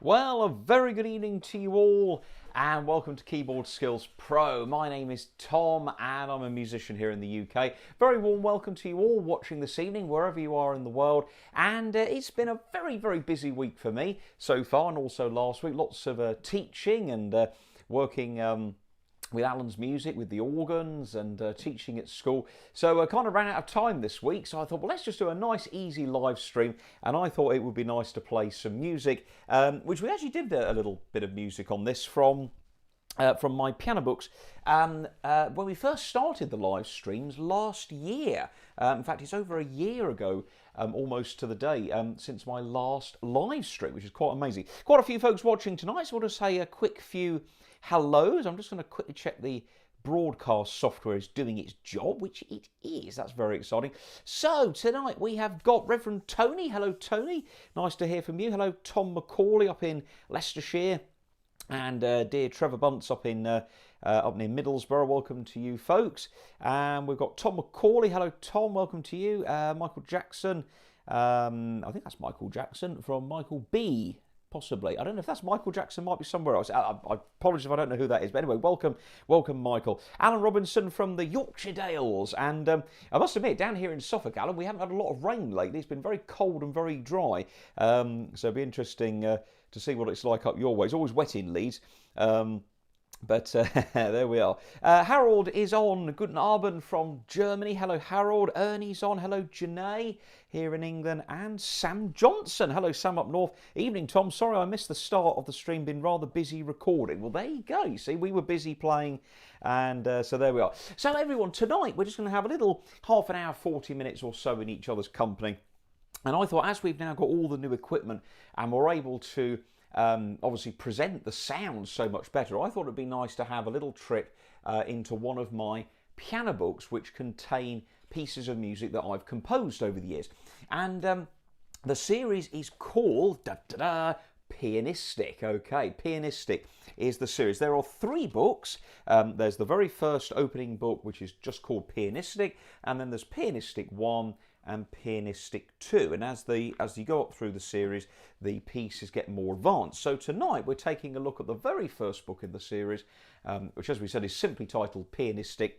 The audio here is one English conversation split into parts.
Well, a very good evening to you all and welcome to Keyboard Skills Pro. My name is Tom and I'm a musician here in the UK. Very warm welcome to you all watching this evening, wherever you are in the world. And it's been a very busy week for me so far, and also last week. Lots of teaching and working with Alan's music, with the organs, and teaching at school. So I kind of ran out of time this week, so I thought, well, let's just do a nice, easy live stream. And I thought it would be nice to play some music, which we actually did a little bit of music on this from my piano books when we first started the live streams last year. In fact, it's over a year ago, almost to the day, since my last live stream, which is quite amazing. Quite a few folks watching tonight, so I want to say a quick few hellos. I'm just going to quickly check the broadcast software is doing its job, which it is. That's very exciting. So tonight we have got Reverend Tony. Hello, Tony. Nice to hear from you. Hello, Tom Macaulay up in Leicestershire. And dear Trevor Bunce up near Middlesbrough. Welcome to you folks. And we've got Tom Macaulay. Hello, Tom. Welcome to you. Michael Jackson. I think that's Michael Jackson from Michael B. Possibly. I don't know if that's Michael Jackson, might be somewhere else. I apologise if I don't know who that is. But anyway, welcome Michael. Alan Robinson from the Yorkshire Dales. And I must admit, down here in Suffolk, Alan, we haven't had a lot of rain lately. It's been very cold and very dry. So it'll be interesting to see what it's like up your way. It's always wet in Leeds. But there we are. Harold is on. Guten Abend from Germany. Hello, Harold. Ernie's on. Hello, Jenna here in England. And Sam Johnson. Hello, Sam up north. Evening, Tom. Sorry I missed the start of the stream. Been rather busy recording. Well, there you go. You see, we were busy playing. And so there we are. So everyone, tonight we're just going to have a little half an hour, 40 minutes or so in each other's company. And I thought, as we've now got all the new equipment and we're able to obviously present the sound so much better, I thought it'd be nice to have a little trip into one of my piano books which contain pieces of music that I've composed over the years. And the series is called Pianistic. Okay, Pianistic is the series. There are 3 books. There's the very first opening book, which is just called Pianistic, and then there's Pianistic 1 and Pianistic 2. And as you go up through the series, the pieces get more advanced. So tonight we're taking a look at the very first book in the series, which, as we said, is simply titled Pianistic,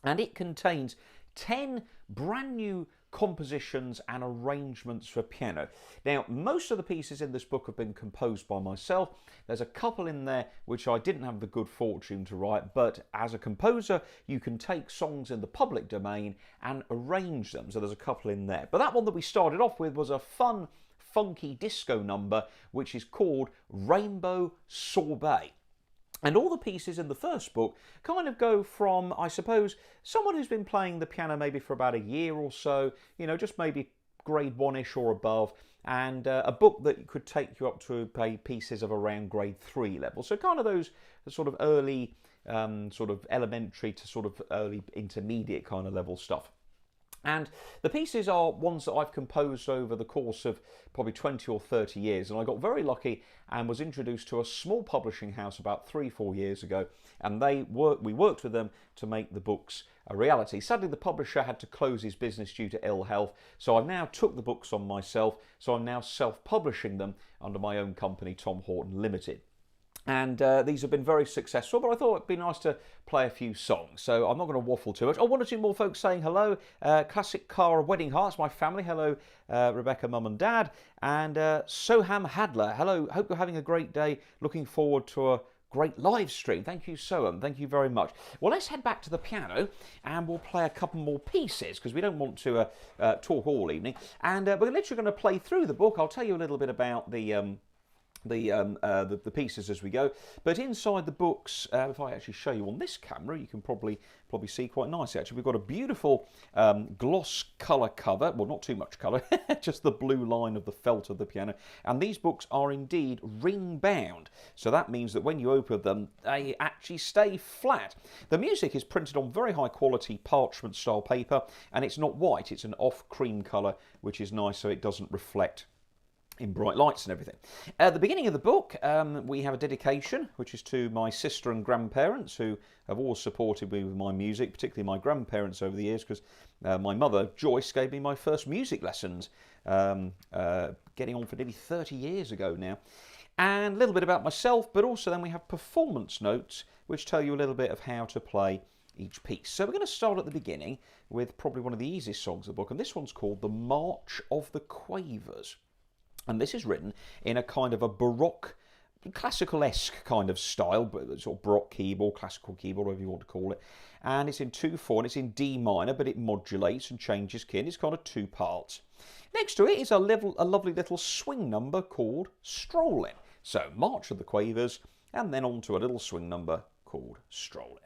and it contains 10 brand new compositions and arrangements for piano. Now, most of the pieces in this book have been composed by myself. There's a couple in there which I didn't have the good fortune to write, but as a composer, you can take songs in the public domain and arrange them. So there's a couple in there. But that one that we started off with was a fun, funky disco number, which is called Rainbow Sorbet. And all the pieces in the first book kind of go from, I suppose, someone who's been playing the piano maybe for about a year or so, you know, just maybe grade 1-ish or above, and a book that could take you up to pieces of around grade 3 level. So kind of those sort of early, sort of elementary to sort of early intermediate kind of level stuff. And the pieces are ones that I've composed over the course of probably 20 or 30 years. And I got very lucky and was introduced to a small publishing house about 3-4 years ago. And we worked with them to make the books a reality. Sadly, the publisher had to close his business due to ill health. So I've now took the books on myself. So I'm now self-publishing them under my own company, Tom Horton Limited. And these have been very successful, but I thought it'd be nice to play a few songs. So I'm not going to waffle too much. Oh, 1 or 2 more folks saying hello. Classic Car Wedding Hearts, my family. Hello, Rebecca, Mum and Dad. And Soham Hadler. Hello, hope you're having a great day. Looking forward to a great live stream. Thank you, Soham. Thank you very much. Well, let's head back to the piano and we'll play a couple more pieces because we don't want to talk all evening. And we're literally going to play through the book. I'll tell you a little bit about the pieces as we go, but inside the books, if I actually show you on this camera, you can probably see quite nicely. Actually, we've got a beautiful gloss colour cover. Well, not too much colour, just the blue line of the felt of the piano. And these books are indeed ring bound, so that means that when you open them, they actually stay flat. The music is printed on very high quality parchment style paper, and it's not white; it's an off cream colour, which is nice, so it doesn't reflect in bright lights and everything. At the beginning of the book, we have a dedication, which is to my sister and grandparents, who have always supported me with my music, particularly my grandparents over the years, because my mother, Joyce, gave me my first music lessons, getting on for nearly 30 years ago now. and a little bit about myself, but also then we have performance notes, which tell you a little bit of how to play each piece. So we're going to start at the beginning with probably one of the easiest songs of the book, and this one's called The March of the Quavers. And this is written in a kind of a Baroque, classical-esque kind of style, but sort of Baroque keyboard, classical keyboard, whatever you want to call it. And it's in 2/4, and it's in D minor, but it modulates and changes key, and it's kind of 2 parts. Next to it is a lovely little swing number called Strolling. So March of the Quavers, and then on to a little swing number called Strolling.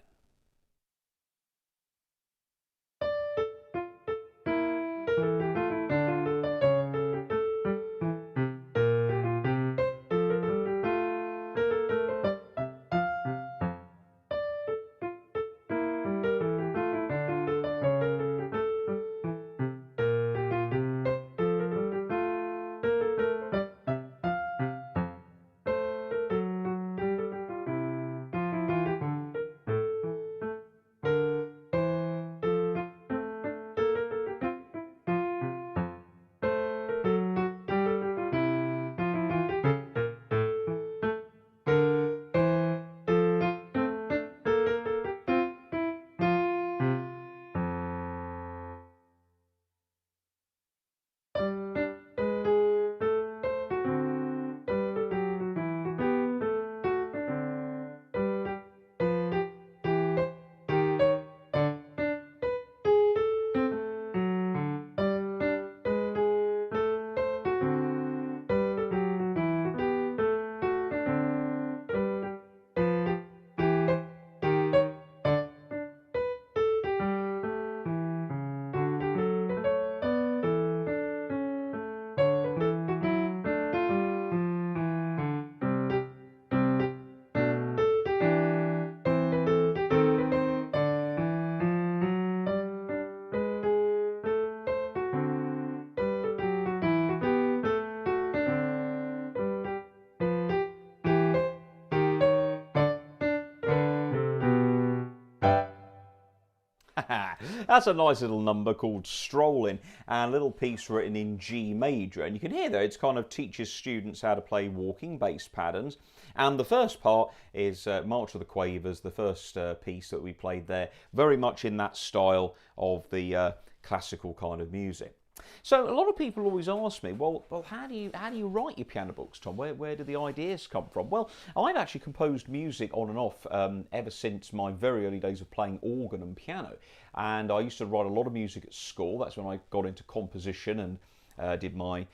That's a nice little number called Strolling, and a little piece written in G major. And you can hear there, it's kind of teaches students how to play walking bass patterns. And the first part is March of the Quavers, the first piece that we played there, very much in that style of the classical kind of music. So a lot of people always ask me, well, how do you write your piano books, Tom? Where do the ideas come from? Well, I've actually composed music on and off ever since my very early days of playing organ and piano. And I used to write a lot of music at school. That's when I got into composition and did my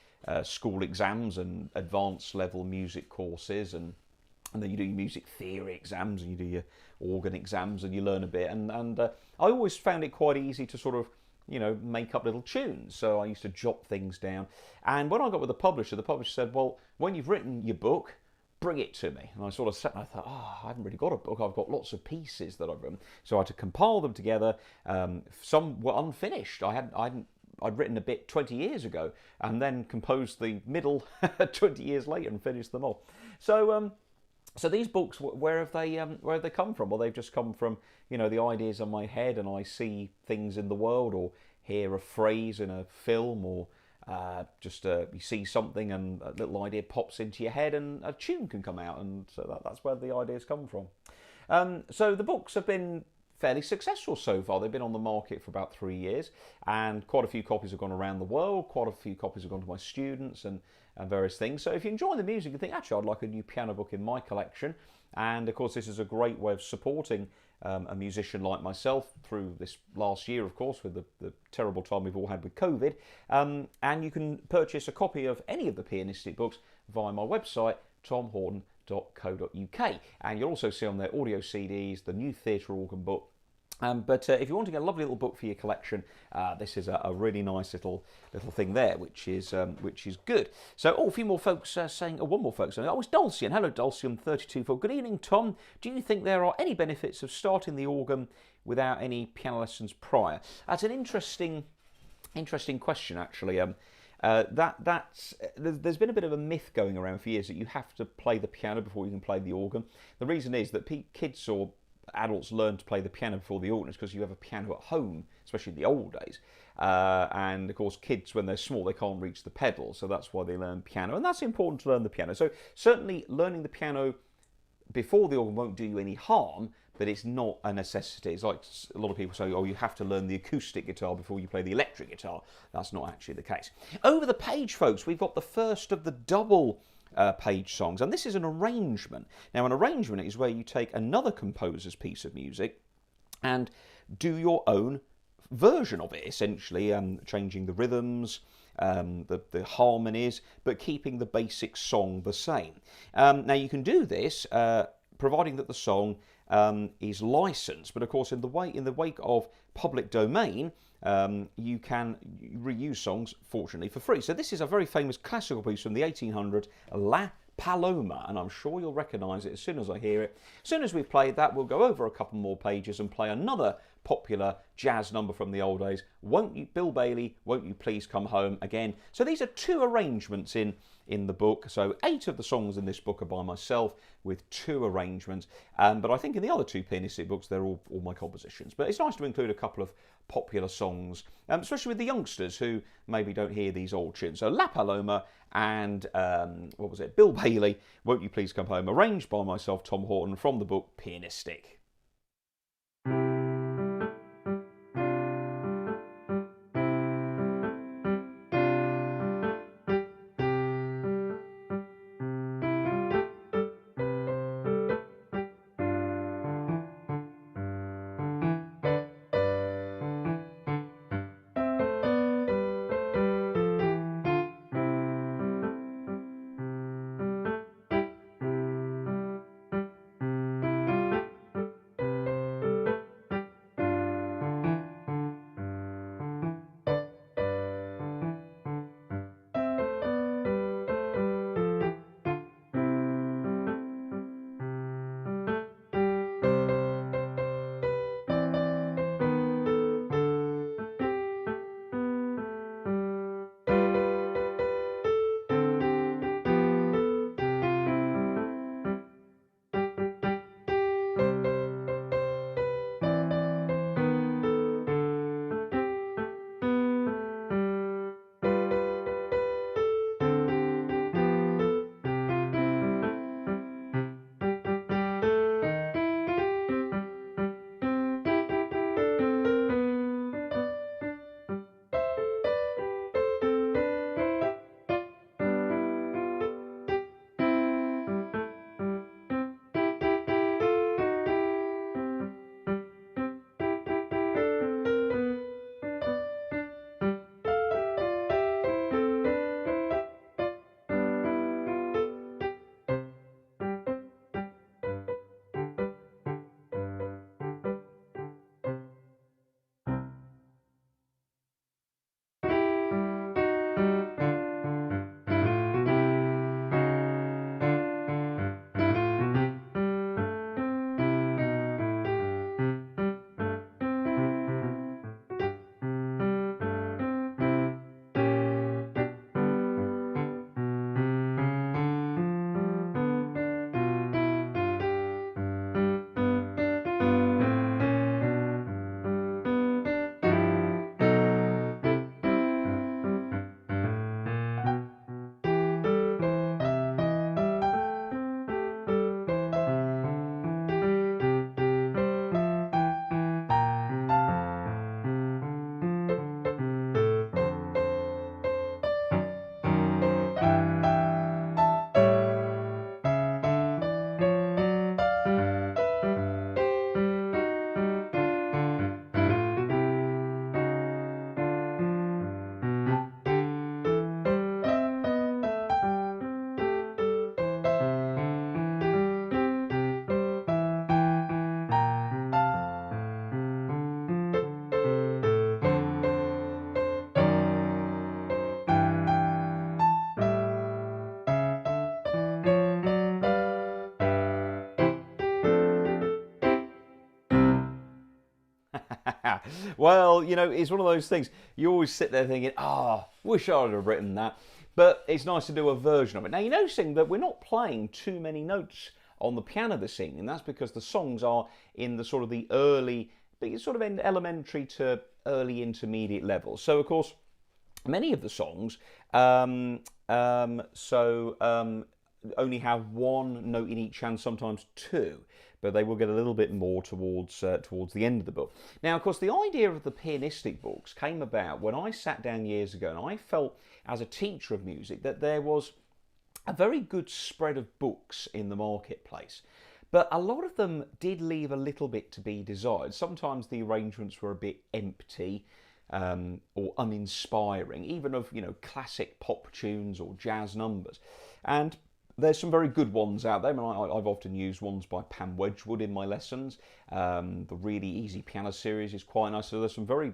school exams and advanced level music courses, and then you do your music theory exams and you do your organ exams and you learn a bit. And I always found it quite easy to sort of, you know, make up little tunes. So I used to jot things down. And when I got with the publisher said, well, when you've written your book, bring it to me. And I sort of sat and I thought, I haven't really got a book. I've got lots of pieces that I've written. So I had to compile them together. Some were unfinished. I'd written a bit 20 years ago and then composed the middle 20 years later and finished them off. So these books, where have they come from? Well, they've just come from, you know, the ideas in my head, and I see things in the world or hear a phrase in a film, or you see something and a little idea pops into your head and a tune can come out, and so that's where the ideas come from. So the books have been fairly successful so far. They've been on the market for about 3 years, and quite a few copies have gone around the world. Quite a few copies have gone to my students and various things. So if you enjoy the music and think, actually, I'd like a new piano book in my collection, and of course this is a great way of supporting a musician like myself through this last year, of course, with the terrible time we've all had with COVID. And you can purchase a copy of any of the Pianistic books via my website, tomhorton.co.uk, and you'll also see on there audio CDs, the new theatre organ book. But if you want to get a lovely little book for your collection, this is a really nice little thing there, which is good. So, a few more folks saying, one more folks saying, it's Dulcian. Hello, Dulcian 32. Good evening, Tom. Do you think there are any benefits of starting the organ without any piano lessons prior? That's an interesting question, actually. There's been a bit of a myth going around for years that you have to play the piano before you can play the organ. The reason is that kids or adults learn to play the piano before the organ is because you have a piano at home, especially in the old days. And of course, kids, when they're small, they can't reach the pedal, so that's why they learn piano. And that's important to learn the piano. So certainly learning the piano before the organ won't do you any harm, but it's not a necessity. It's like a lot of people say, oh, you have to learn the acoustic guitar before you play the electric guitar. That's not actually the case. Over the page, folks, we've got the first of the double page songs, and this is an arrangement. Now, an arrangement is where you take another composer's piece of music and do your own version of it, essentially, changing the rhythms, the harmonies, but keeping the basic song the same. Now, you can do this providing that the song is licensed, but of course in the wake of public domain, you can reuse songs, fortunately, for free. So this is a very famous classical piece from the 1800s, La Paloma, and I'm sure you'll recognise it as soon as I hear it. As soon as we've played that, we'll go over a couple more pages and play another popular jazz number from the old days, Bill Bailey, Won't You Please Come Home Again. So these are 2 arrangements in the book. So 8 of the songs in this book are by myself with 2 arrangements. But I think in the other 2 pianistic books, they're all my compositions. But it's nice to include a couple of popular songs, especially with the youngsters who maybe don't hear these old tunes. So La Paloma and, Bill Bailey, Won't You Please Come Home, arranged by myself, Tom Horton, from the book Pianistic. Well, you know, it's one of those things. You always sit there thinking, wish I'd have written that. But it's nice to do a version of it. Now, you're noticing that we're not playing too many notes on the piano this evening. And that's because the songs are in the sort of the early, sort of in elementary to early intermediate levels. So, of course, many of the songs only have one note in each hand, sometimes two, but they will get a little bit more towards the end of the book. Now, of course, the idea of the pianistic books came about when I sat down years ago, and I felt, as a teacher of music, that there was a very good spread of books in the marketplace. But a lot of them did leave a little bit to be desired. Sometimes the arrangements were a bit empty or uninspiring, even of, classic pop tunes or jazz numbers. And there's some very good ones out there. I mean, I've often used ones by Pam Wedgwood in my lessons. The Really Easy Piano series is quite nice. So there's some very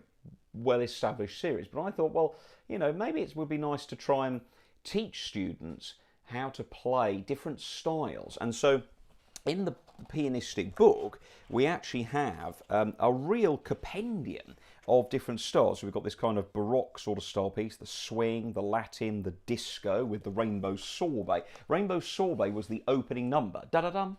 well-established series. But I thought, well, maybe it would be nice to try and teach students how to play different styles. And so in the pianistic book, we actually have a real compendium of different styles. So we've got this kind of Baroque sort of style piece, the swing, the Latin, the disco with the Rainbow Sorbet. Rainbow Sorbet was the opening number. Da-da-dum,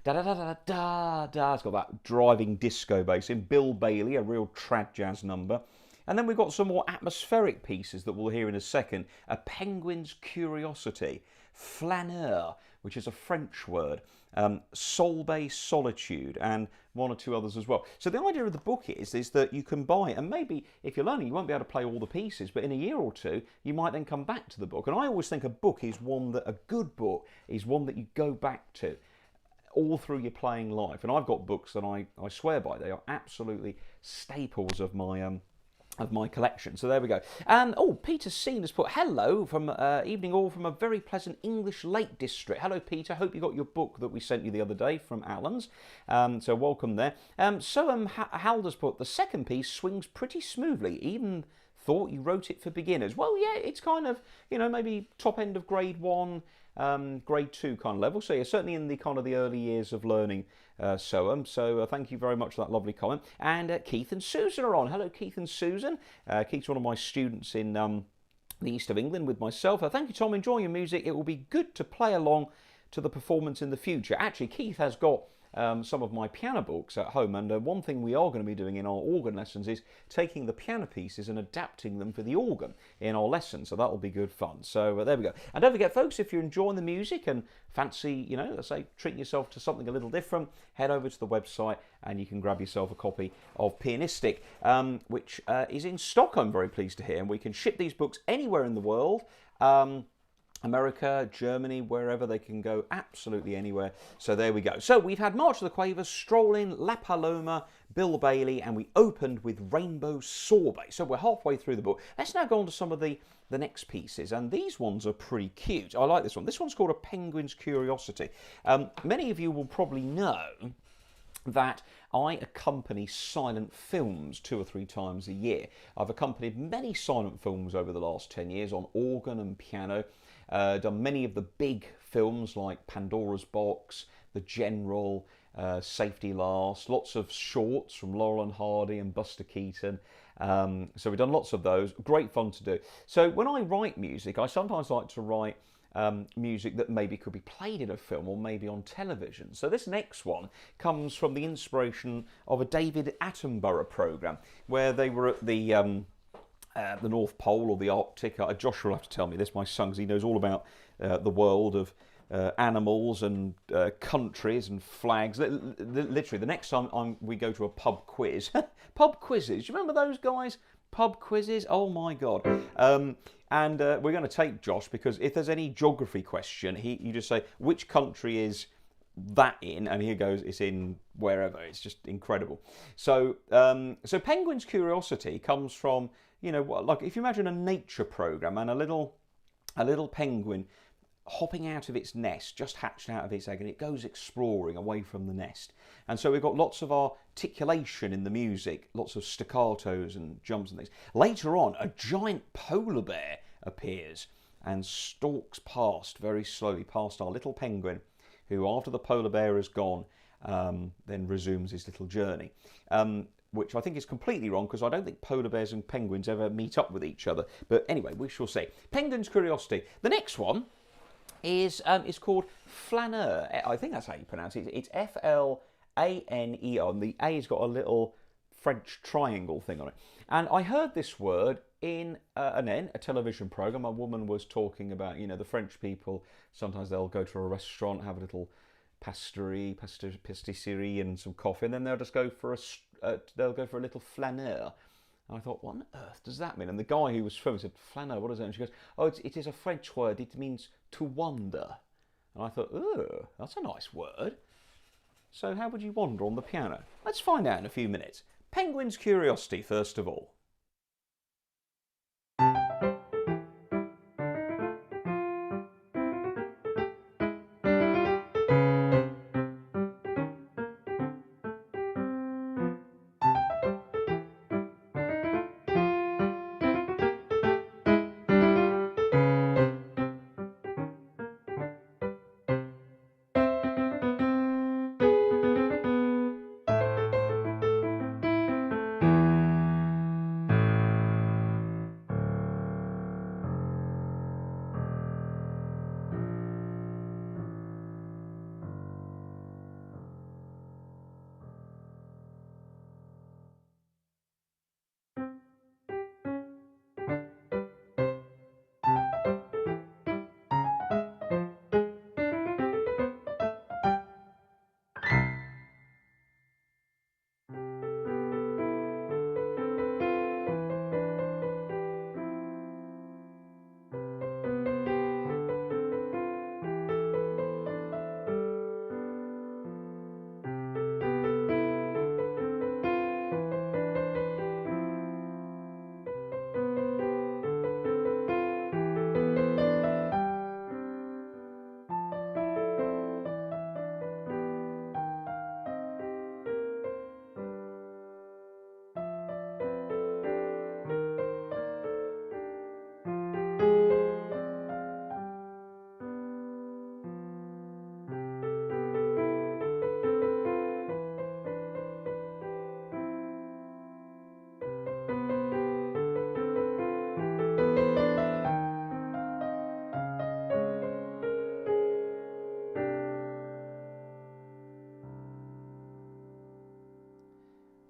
da-da-da-da-da-da. It's got that driving disco bass in. Bill Bailey, a real trad jazz number. And then we've got some more atmospheric pieces that we'll hear in a second. A Penguin's Curiosity, Flaneur, which is a French word, Bay Solitude, and one or two others as well. So the idea of the book is that you can buy it, and maybe if you're learning, you won't be able to play all the pieces, but in a year or two, you might then come back to the book. And I always think a good book is one that you go back to all through your playing life. And I've got books that I swear by. They are absolutely staples of my collection. So there we go. Peter Seen has put, hello from evening all from a very pleasant English Lake District. Hello, Peter. Hope you got your book that we sent you the other day from Allen's. So welcome there. Halda's put, the second piece swings pretty smoothly. Even thought you wrote it for beginners. Well, yeah, it's kind of, maybe top end of grade 1, grade 2 kind of level. So yeah, certainly in the kind of the early years of learning So thank you very much for that lovely comment. And Keith and Susan are on. Hello, Keith and Susan. Keith's one of my students in the east of England with myself. Thank you, Tom. Enjoy your music. It will be good to play along to the performance in the future. Actually, Keith has got some of my piano books at home, and one thing we are going to be doing in our organ lessons is taking the piano pieces and adapting them for the organ in our lessons, so that will be good fun. So there we go. And don't forget, folks, if you're enjoying the music and fancy, let's say, treating yourself to something a little different, head over to the website and you can grab yourself a copy of Pianistic, which is in stock, I'm very pleased to hear, and we can ship these books anywhere in the world. America, Germany, wherever, they can go absolutely anywhere. So there we go. So we've had March of the Quavers, Stroll in, La Paloma, Bill Bailey, and we opened with Rainbow Sorbet. So we're halfway through the book. Let's now go on to some of the next pieces, and these ones are pretty cute. I like this one. This one's called A Penguin's Curiosity. Many of you will probably know that I accompany silent films 2 or 3 times a year. I've accompanied many silent films over the last 10 years on organ and piano. Done many of the big films like Pandora's Box, The General, Safety Last, lots of shorts from Laurel and Hardy and Buster Keaton. So we've done lots of those. Great fun to do. So when I write music, I sometimes like to write music that maybe could be played in a film or maybe on television. So this next one comes from the inspiration of a David Attenborough programme where they were at the North Pole or the Arctic. Josh will have to tell me this, my son, because he knows all about the world of animals and countries and flags. Literally, the next time we go to a pub quiz, pub quizzes, do you remember those guys? Pub quizzes, oh my God. And we're going to take Josh, because if there's any geography question, you just say, which country is that in? And he goes, it's in wherever. It's just incredible. So Penguin's Curiosity comes from, like if you imagine a nature program and a little penguin hopping out of its nest, just hatched out of its egg, and it goes exploring away from the nest. And so we've got lots of articulation in the music, lots of staccatos and jumps and things. Later on, a giant polar bear appears and stalks past very slowly past our little penguin, who, after the polar bear has gone, then resumes his little journey. Which I think is completely wrong, because I don't think polar bears and penguins ever meet up with each other. But anyway, we shall see. Penguin's Curiosity. The next one is called flaneur. I think that's how you pronounce it. It's F-L-A-N-E-R, and the A's got a little French triangle thing on it. And I heard this word in a television program. A woman was talking about, you know, the French people, sometimes they'll go to a restaurant, have a little pastisserie and some coffee, and then they'll just go for a little flaneur. And I thought, what on earth does that mean? And the guy who was filming said, flaneur, what is that? And she goes, oh, it is a French word. It means to wander. And I thought, oh, that's a nice word. So how would you wander on the piano? Let's find out in a few minutes. Penguin's curiosity, first of all.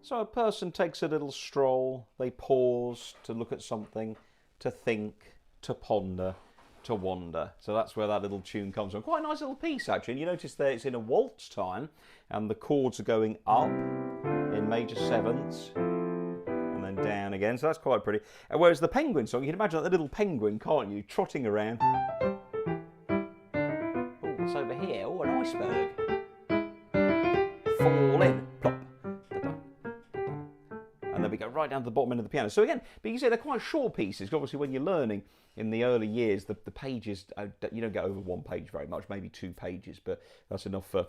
So a person takes a little stroll, they pause to look at something, to think, to ponder, to wander. So that's where that little tune comes from. Quite a nice little piece, actually. And you notice there it's in a waltz time, and the chords are going up in major sevenths, and then down again. So that's quite pretty. Whereas the penguin song, you can imagine that little penguin, can't you, trotting around. Oh, what's over here? Oh, an iceberg. Fall in, plop. And then we go right down to the bottom end of the piano. So again, but you can see they're quite short pieces. Obviously, when you're learning in the early years, the pages, you don't get over one page very much, maybe 2 pages, but that's enough for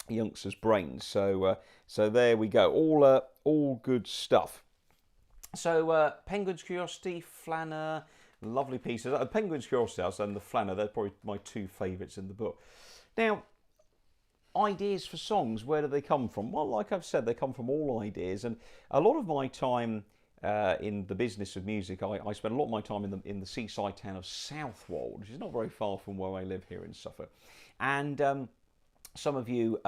youngsters' brains. So there we go, all good stuff. So Penguin's Curiosity, Flaneur, lovely pieces. Penguin's Curiosity House and the Flaneur, they're probably my 2 favourites in the book. Now, ideas for songs, where do they come from? Well, like I've said, they come from all ideas, and a lot of my time in the business of music, I spend a lot of my time in the seaside town of Southwold, which is not very far from where I live here in Suffolk. And some of you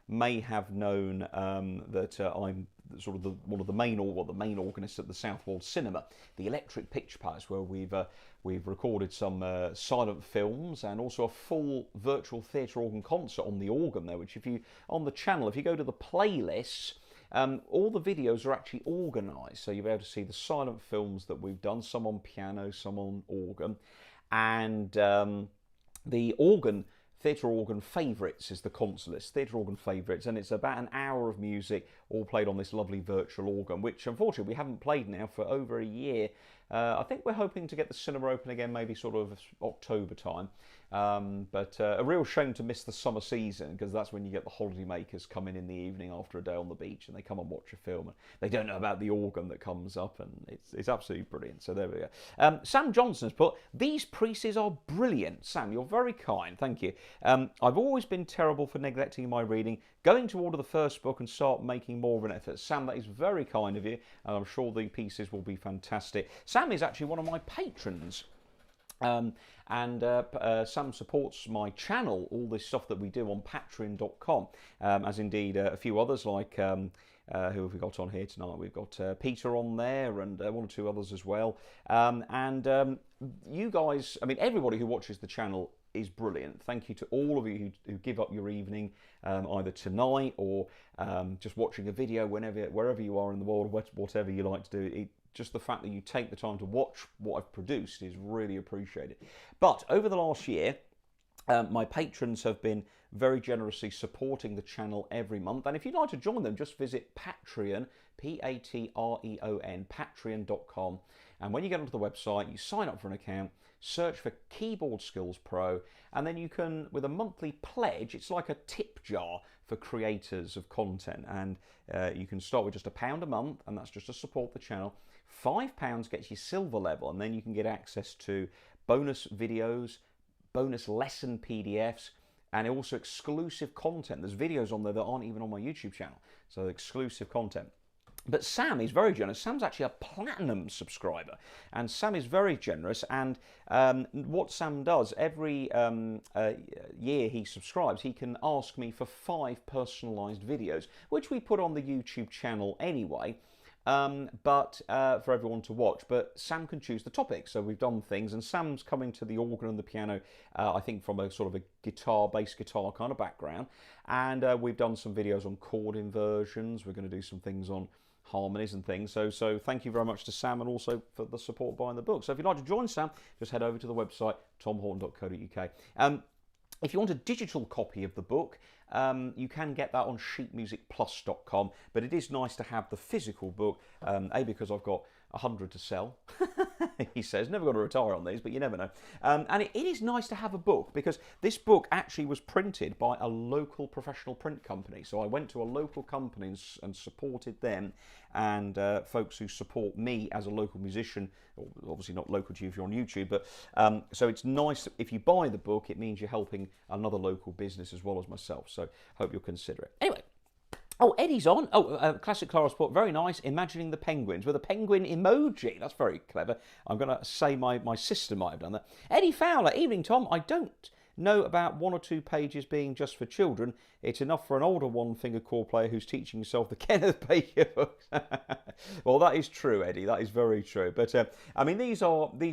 may have known that I'm sort of one of the main organists at the Southwold Cinema, the Electric Picture Palace, where we've recorded some silent films and also a full virtual theatre organ concert on the organ there. Which, if you go to the playlists, all the videos are actually organised, so you'll be able to see the silent films that we've done, some on piano, some on organ, and the organ. Theatre Organ Favourites is the concert list, Theatre Organ Favourites, and it's about an hour of music all played on this lovely virtual organ, which unfortunately we haven't played now for over a year. I think we're hoping to get the cinema open again maybe sort of October time, but a real shame to miss the summer season, because that's when you get the holiday makers come in the evening after a day on the beach, and they come and watch a film, and they don't know about the organ that comes up, and it's absolutely brilliant. So there we go. Sam Johnson has put, these pieces are brilliant. Sam, you're very kind, thank you. I've always been terrible for neglecting my reading. Going to order the first book and start making more of an effort. Sam, that is very kind of you, and I'm sure the pieces will be fantastic. Sam is actually one of my patrons Sam supports my channel, all this stuff that we do on patron.com, as indeed a few others like who have we got on here tonight? We've got Peter on there and one or two others as well. You guys, I mean, everybody who watches the channel is brilliant. Thank you to all of you who give up your evening, either tonight or just watching a video wherever you are in the world, whatever you like to do. Just the fact that you take the time to watch what I've produced is really appreciated. But over the last year, my patrons have been very generously supporting the channel every month. And if you'd like to join them, just visit Patreon, Patreon, patreon.com. And when you get onto the website, you sign up for an account, search for Keyboard Skills Pro, and then you can, with a monthly pledge, it's like a tip jar for creators of content. And you can start with just £1 a month, and that's just to support the channel. £5 gets you silver level, and then you can get access to bonus videos, bonus lesson PDFs, and also exclusive content. There's videos on there that aren't even on my YouTube channel, so exclusive content. But Sam is very generous. Sam's actually a platinum subscriber, and Sam is very generous. And what Sam does, every year he subscribes, he can ask me for 5 personalised videos, which we put on the YouTube channel anyway. For everyone to watch, but Sam can choose the topic. So we've done things, and Sam's coming to the organ and the piano, I think from a sort of a bass guitar kind of background, and we've done some videos on chord inversions. We're going to do some things on harmonies and things. So thank you very much to Sam, and also for the support buying the book. So if you'd like to join Sam, just head over to the website tomhorton.co.uk. If you want a digital copy of the book, you can get that on sheetmusicplus.com, but it is nice to have the physical book, because I've got 100 to sell, he says. Never got to retire on these, but you never know. And it is nice to have a book, because this book actually was printed by a local professional print company. So I went to a local company and supported them, and folks who support me as a local musician, obviously not local to you if you're on YouTube, but so it's nice. If you buy the book, it means you're helping another local business as well as myself. So hope you'll consider it. Anyway. Oh, Eddie's on. Oh, Classic Clara Sport. Very nice. Imagining the penguins with a penguin emoji. That's very clever. I'm going to say my sister might have done that. Eddie Fowler. Evening, Tom. I don't know about 1 or 2 pages being just for children. It's enough for an older one-finger chord player who's teaching himself the Kenneth Baker books. Well, that is true, Eddie. That is very true. But, I mean, these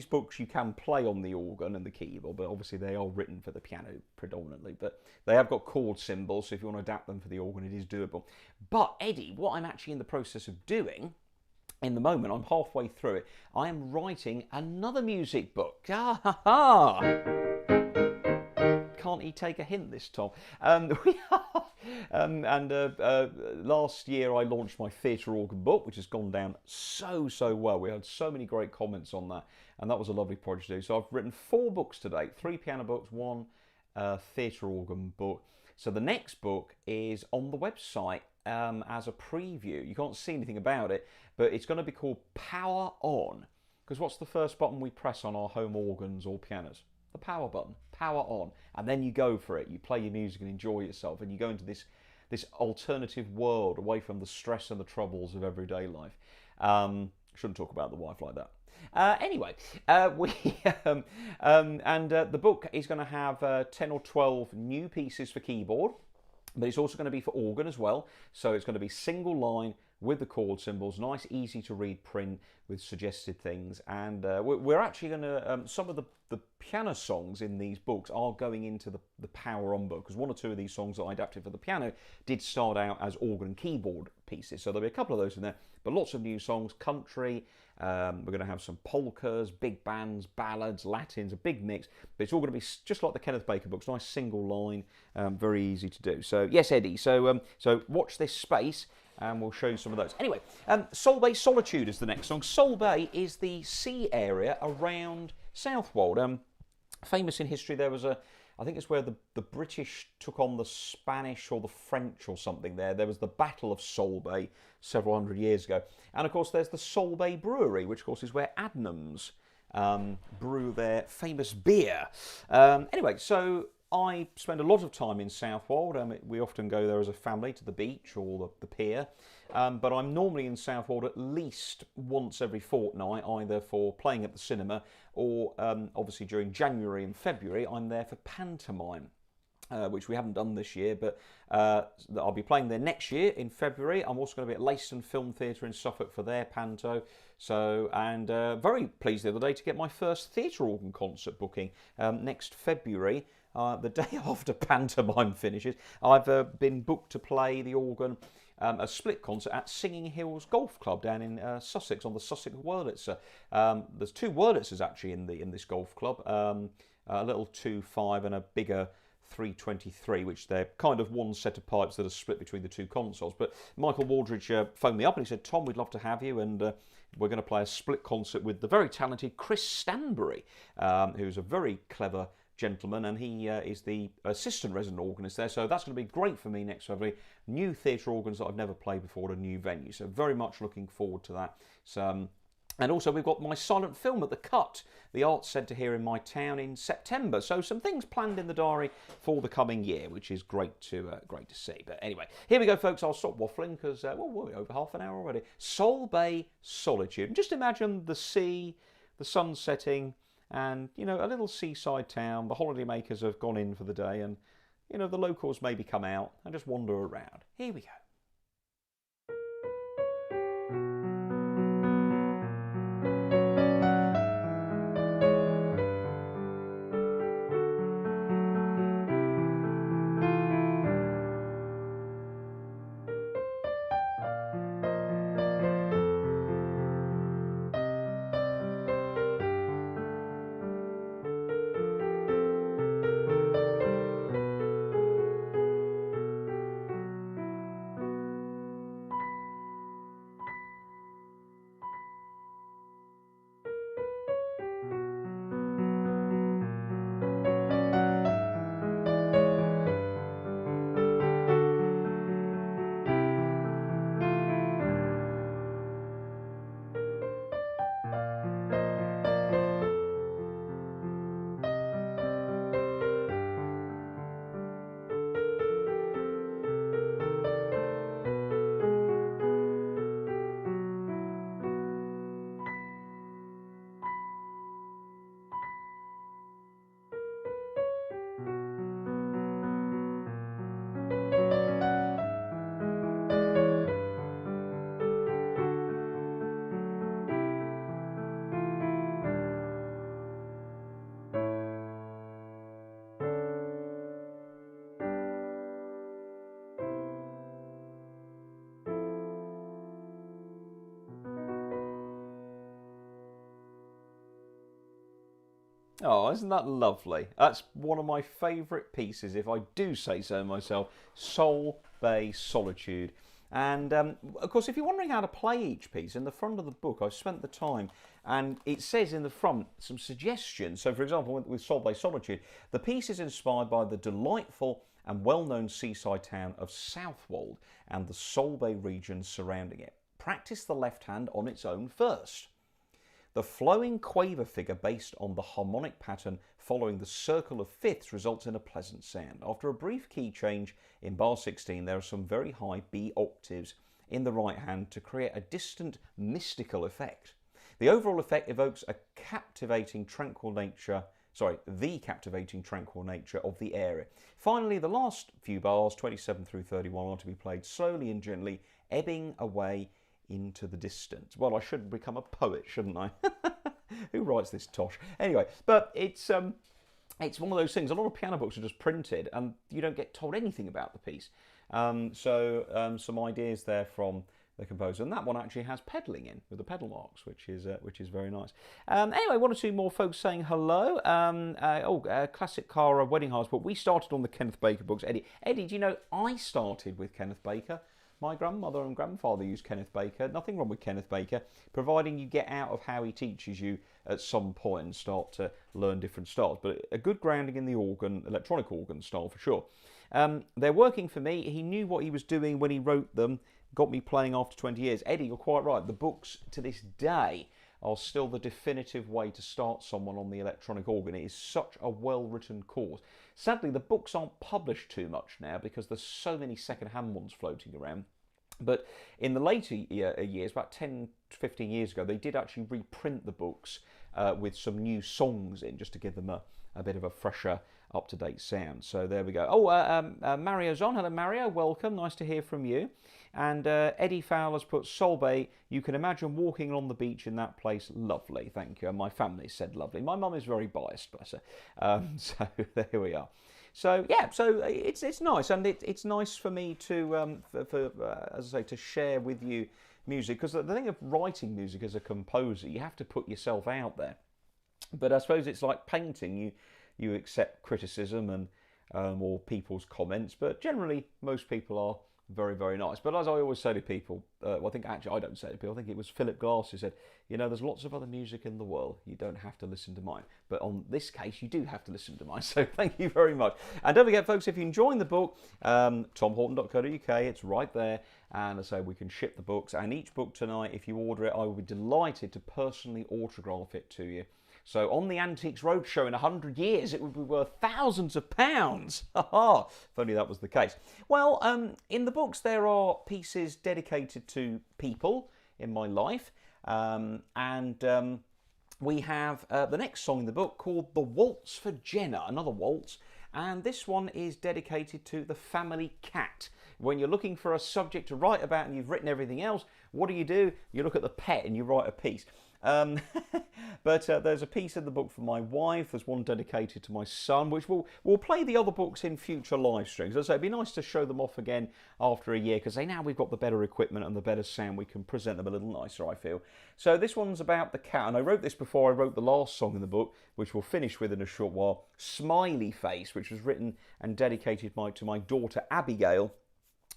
books you can play on the organ and the keyboard, but obviously they are written for the piano predominantly. But they have got chord symbols, so if you want to adapt them for the organ, it is doable. But, Eddie, what I'm actually in the process of doing, in the moment, I'm halfway through it, I am writing another music book. Ah, ha, ha. Can't he take a hint this Tom? Last year I launched my theatre organ book, which has gone down so well. We had so many great comments on that, and that was a lovely project to do. So I've written 4 books to date, 3 piano books, 1 theatre organ book. So the next book is on the website as a preview. You can't see anything about it, but it's going to be called Power On, because what's the first button we press on our home organs or pianos? The power button, power on, and then you go for it. You play your music and enjoy yourself, and you go into this alternative world away from the stress and the troubles of everyday life. Shouldn't talk about the wife like that. Anyway, the book is going to have 10 or 12 new pieces for keyboard, but it's also going to be for organ as well. So it's going to be single line with the chord symbols, nice, easy to read print with suggested things. And we're actually going to, some of the piano songs in these books are going into the Power On book, because 1 or 2 of these songs that I adapted for the piano did start out as organ and keyboard pieces. So there'll be a couple of those in there, but lots of new songs, country. We're going to have some polkas, big bands, ballads, Latins, a big mix. But it's all going to be just like the Kenneth Baker books, nice single line, very easy to do. So yes, Eddie. So watch this space, and we'll show you some of those. Anyway, Bay Solitude is the next song. Bay is the sea area around Southwold. Famous in history, there was I think it's where the British took on the Spanish or the French or something there. There was the Battle of Bay several hundred years ago. And of course there's the Bay Brewery, which of course is where Adnams brew their famous beer. Anyway, so I spend a lot of time in Southwold. We often go there as a family to the beach or the pier. but I'm normally in Southwold at least once every fortnight, either for playing at the cinema or obviously during January and February I'm there for pantomime. Which we haven't done this year, but I'll be playing there next year in February. I'm also going to be at Leiston Film Theatre in Suffolk for their panto. So, and very pleased the other day to get my first theatre organ concert booking next February, the day after pantomime finishes. I've been booked to play the organ, a split concert at Singing Hills Golf Club down in Sussex on the Sussex Wurlitzer. There's two Wurlitzers actually in this golf club, a little 2.5 and a bigger 323, which they're kind of one set of pipes that are split between the two consoles. But Michael Waldridge phoned me up and he said, Tom, we'd love to have you, and we're going to play a split concert with the very talented Chris Stanbury, who's a very clever gentleman, and he is the assistant resident organist there. So that's going to be great for me next February. New theatre organs that I've never played before at a new venue. So very much looking forward to that. So, and also we've got my silent film at the Cut, the Arts Centre here in my town in September. So some things planned in the diary for the coming year, which is great to see. But anyway, here we go, folks. I'll stop waffling because, well, we're over half an hour already. Bay Solitude. And just imagine the sea, the sun setting, and, you know, a little seaside town. The holidaymakers have gone in for the day and, you know, the locals maybe come out and just wander around. Here we go. Oh, isn't that lovely? That's one of my favourite pieces, if I do say so myself, Bay Solitude. And, of course, if you're wondering how to play each piece, in the front of the book, I've spent the time, and it says in the front some suggestions. So, for example, with Bay Solitude, the piece is inspired by the delightful and well-known seaside town of Southwold and the Solway region surrounding it. Practice the left hand on its own first. The flowing quaver figure based on the harmonic pattern following the circle of fifths results in a pleasant sound. After a brief key change in bar 16, there are some very high B octaves in the right hand to create a distant mystical effect. The overall effect evokes the captivating tranquil nature of the area. Finally, the last few bars, 27 through 31, are to be played slowly and gently, ebbing away into the distance. Well, I should become a poet, shouldn't I? Who writes this tosh? Anyway, but it's one of those things. A lot of piano books are just printed, and you don't get told anything about the piece. So some ideas there from the composer, and that one actually has pedalling in with the pedal marks, which is very nice. Anyway, one or two more folks saying hello. Classic Cara Wedding Hearts, but we started on the Kenneth Baker books. Eddie, do you know I started with Kenneth Baker? My grandmother and grandfather used Kenneth Baker. Nothing wrong with Kenneth Baker, providing you get out of how he teaches you at some point and start to learn different styles. But a good grounding in the organ, electronic organ style for sure. They're working for me. He knew what he was doing when he wrote them. Got me playing after 20 years. Eddie, you're quite right. The books to this day are still the definitive way to start someone on the electronic organ. It is such a well-written course. Sadly, the books aren't published too much now because there's so many second-hand ones floating around. But in the later years, about 10 to 15 years ago, they did actually reprint the books with some new songs in, just to give them a bit of a fresher, up-to-date sound. So there we go. Oh, Mario's on. Hello, Mario. Welcome. Nice to hear from you. And Eddie Fowler's put, Solvay, you can imagine walking on the beach in that place. Lovely. Thank you. And my family said lovely. My mum is very biased, bless her. So there we are. So yeah, so it's nice, and it's nice for me to, as I say, to share with you music, because the thing of writing music as a composer, you have to put yourself out there. But I suppose it's like painting, you accept criticism and or people's comments, but generally most people are very, very nice. But as I always say to people, well, I think actually I don't say to people, I think it was Philip Glass who said, you know, there's lots of other music in the world, you don't have to listen to mine. But on this case, you do have to listen to mine, so thank you very much. And don't forget, folks, if you're enjoying the book, tomhorton.co.uk, it's right there. And as I say, we can ship the books, and each book tonight, if you order it, I will be delighted to personally autograph it to you. So on the Antiques Roadshow in 100 years, it would be worth thousands of pounds. Haha, if only that was the case. Well, in the books, there are pieces dedicated to people in my life. We have the next song in the book called The Waltz for Jenna, another waltz. And this one is dedicated to the family cat. When you're looking for a subject to write about and you've written everything else, what do? You look at the pet and you write a piece. But there's a piece in the book for my wife. There's one dedicated to my son, which we'll play the other books in future live streams. As I say, it'd be nice to show them off again after a year, because now we've got the better equipment and the better sound. We can present them a little nicer, I feel. So this one's about the cat, and I wrote this before I wrote the last song in the book, which we'll finish with in a short while. Smiley Face, which was written and dedicated to my daughter Abigail,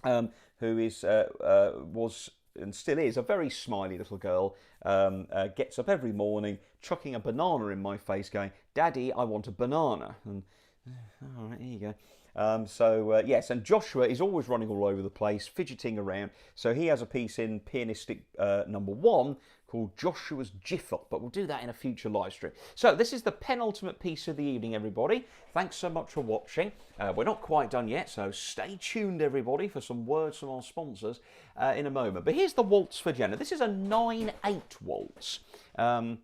who was and still is a very smiley little girl, gets up every morning chucking a banana in my face going, Daddy, I want a banana. And all right, here you go. Yes, and Joshua is always running all over the place, fidgeting around. So he has a piece in Pianistic #1 called Joshua's Jiffle, but we'll do that in a future live stream. So this is the penultimate piece of the evening, everybody. Thanks so much for watching. We're not quite done yet, so stay tuned, everybody, for some words from our sponsors in a moment. But here's the Waltz for Jenna. This is a 9/8 waltz, and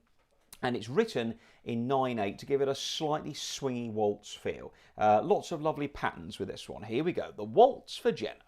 it's written in 9/8 to give it a slightly swingy waltz feel. Lots of lovely patterns with this one. Here we go, the Waltz for Jenna.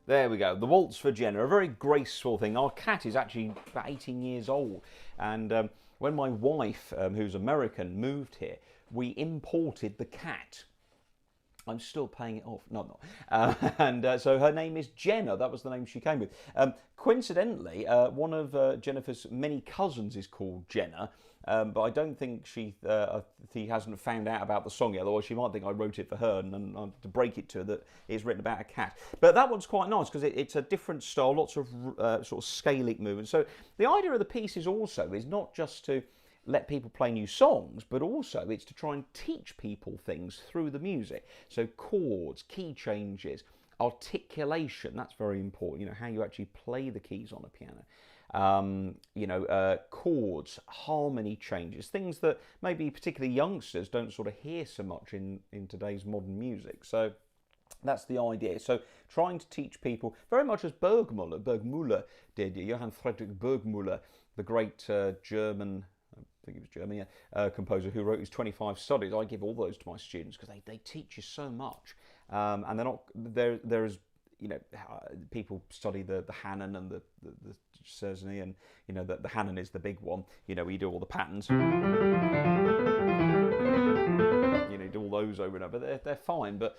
There we go, the Waltz for Jenna, a very graceful thing. Our cat is actually about 18 years old, and when my wife, who's American, moved here, we imported the cat. I'm still paying it off. No, I'm not. So her name is Jenna. That was the name she came with. Coincidentally, one of Jennifer's many cousins is called Jenna, but I don't think he hasn't found out about the song yet, otherwise she might think I wrote it for her and to break it to her that it's written about a cat. But that one's quite nice because it's a different style, lots of sort of scaling movements. So the idea of the piece is not just to let people play new songs, but also it's to try and teach people things through the music. So chords, key changes, articulation, that's very important, you know, how you actually play the keys on a piano. Chords, harmony changes, things that maybe particularly youngsters don't sort of hear so much in today's modern music. So that's the idea. So trying to teach people, very much as Burgmüller did, Johann Friedrich Burgmüller, the great German, I think he was German, composer who wrote his 25 studies. I give all those to my students because they teach you so much. And they're not, there is, you know, people study the Hanon and the Czerny, and, you know, the Hanon is the big one. You know, we do all the patterns. You know, do all those over and over. They're fine, but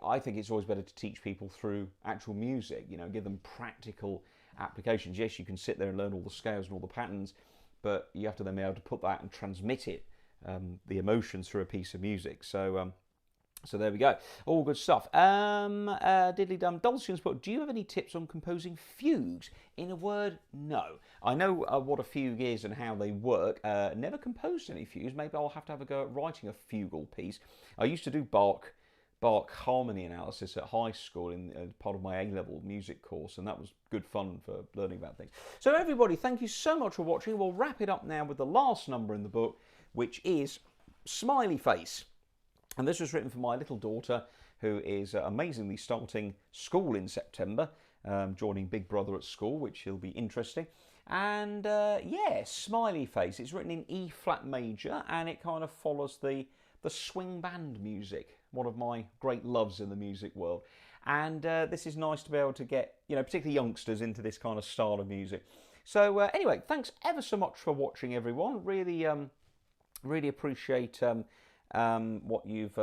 I think it's always better to teach people through actual music, you know, give them practical applications. Yes, you can sit there and learn all the scales and all the patterns, but you have to then be able to put that and transmit it, the emotions through a piece of music. So there we go. All good stuff. Diddly dum. Dulcian's put, do you have any tips on composing fugues? In a word, no. I know what a fugue is and how they work. Never composed any fugues. Maybe I'll have to have a go at writing a fugal piece. I used to do Bach harmony analysis at high school in part of my A-level music course, and that was good fun for learning about things. So everybody, thank you so much for watching. We'll wrap it up now with the last number in the book, which is Smiley Face. And this was written for my little daughter, who is amazingly starting school in September, joining Big Brother at school, which will be interesting. And yeah, Smiley Face. It's written in E flat major, and it kind of follows the swing band music, one of my great loves in the music world. And this is nice to be able to get, you know, particularly youngsters into this kind of style of music. So anyway, thanks ever so much for watching, everyone. Really, really appreciate what you've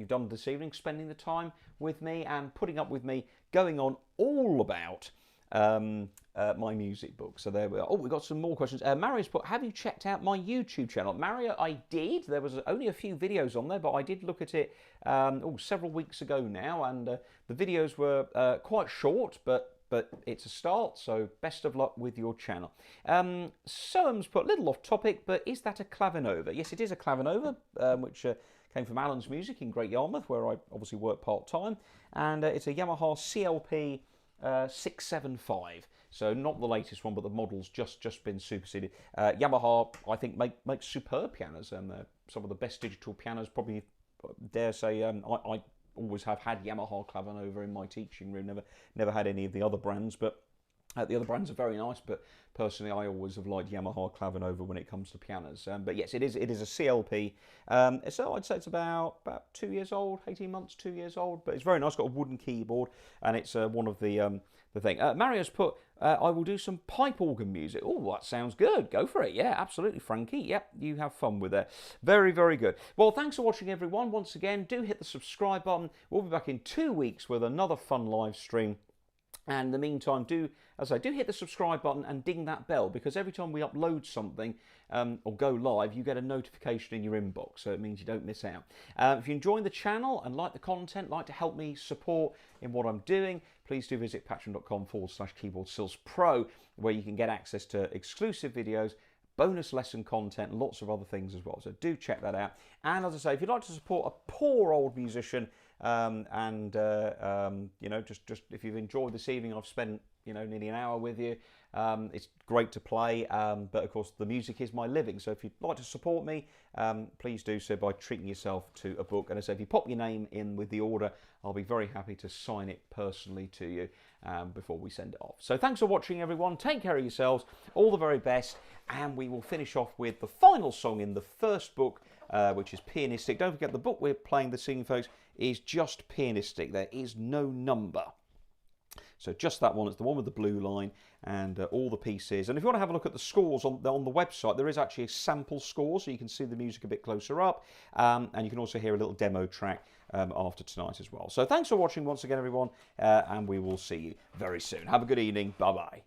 done this evening, spending the time with me and putting up with me going on all about my music book. So there we are. Oh, we've got some more questions. Mario's put, have you checked out my YouTube channel? Mario, I did. There was only a few videos on there, but I did look at it several weeks ago now, and the videos were quite short, but it's a start, so best of luck with your channel. Soam's put, a little off topic, but is that a clavinova? Yes, it is a clavinova, which came from Alan's Music in Great Yarmouth, where I obviously work part-time, and it's a Yamaha CLP 675, so not the latest one, but the model's just been superseded. Yamaha, I think, makes superb pianos, and some of the best digital pianos, probably, dare say, I always have had Yamaha clavinova in my teaching room, never had any of the other brands, but the other brands are very nice, but personally I always have liked Yamaha clavinova when it comes to pianos. But yes, it is a CLP, so I'd say it's about 2 years old, 18 months, 2 years old, but it's very nice, got a wooden keyboard, and it's one of the thing. Mario's put, I will do some pipe organ music. Oh, that sounds good. Go for it. Yeah, absolutely, Frankie. Yep, you have fun with it. Very, very good. Well, thanks for watching, everyone. Once again, do hit the subscribe button. We'll be back in 2 weeks with another fun live stream. And in the meantime, do hit the subscribe button and ding that bell, because every time we upload something or go live, you get a notification in your inbox, so it means you don't miss out. If you enjoy the channel and like the content, like to help me support in what I'm doing, please do visit patron.com/keyboardskillspro, where you can get access to exclusive videos, bonus lesson content, lots of other things as well. So do check that out. And as I say, if you'd like to support a poor old musician, you know, just if you've enjoyed this evening, I've spent, you know, nearly an hour with you. It's great to play, but of course the music is my living. So if you'd like to support me, please do so by treating yourself to a book. And as I say, if you pop your name in with the order, I'll be very happy to sign it personally to you before we send it off. So thanks for watching, everyone. Take care of yourselves. All the very best. And we will finish off with the final song in the first book, which is Pianistic. Don't forget, the book we're playing this evening, folks, is just Pianistic. There is no number. So just that one. It's the one with the blue line and all the pieces. And if you want to have a look at the scores on the website, there is actually a sample score, so you can see the music a bit closer up. And you can also hear a little demo track after tonight as well. So thanks for watching once again, everyone, and we will see you very soon. Have a good evening. Bye-bye.